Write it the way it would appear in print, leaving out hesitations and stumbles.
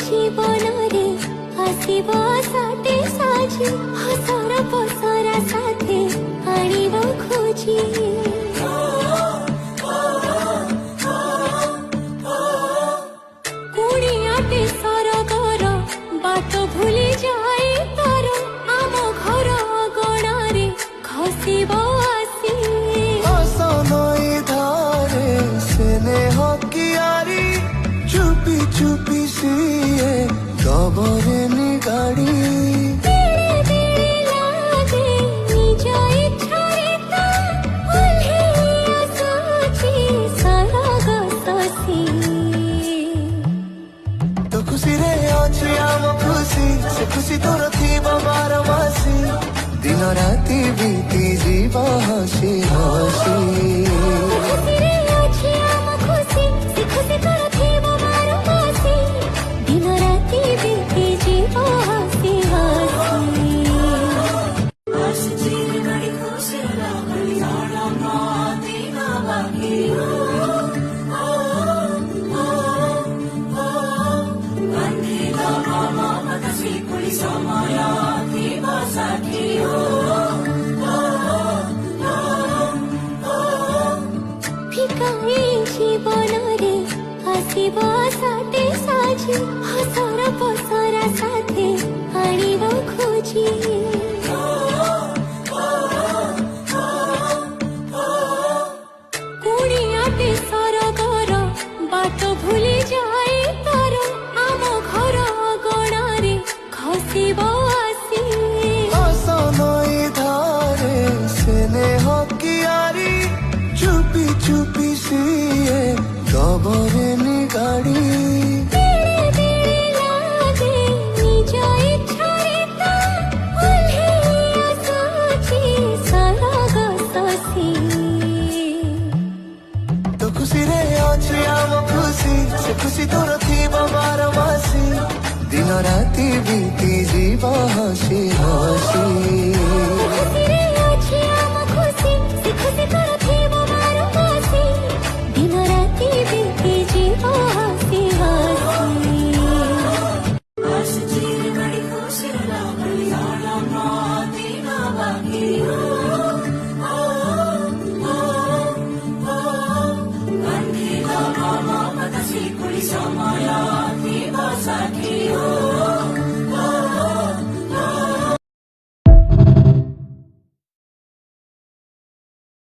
জীবনরে আসিব সাথে সাজি হসর পসরা সাথে আনিব খোঁজি কুড়িয়াতে সরগর বাট ভুলি যাই তর আম ঘর অগଣାরে খসিব আসি আসনই ধারে স্নেহ কিয়ারি চুপি চুপি সিয়ে কবরে নিগাড়ি खुशी तोर थीब बारमासी दिन राति बीती जीव हसी हसी दिन राति बीती जीव हसी জীবনরে আসিব সাথে সাজি হসর পসরা সাথে আনিব খোঁজি কুড়িয়াতে সরগর বাট ভুলি যাই তর আম ঘর অগଣାরে খসিব আসি আসনই ধারে স্নেহ কিয়ারি চুপি চুপি সিয়ে কবরে নিগাড়ি खुशी तोर थीब बारमासी दिन राति बीती जीव हसी हसी दिन राति बीती जीव हसी Samaya, Kiba Sakio.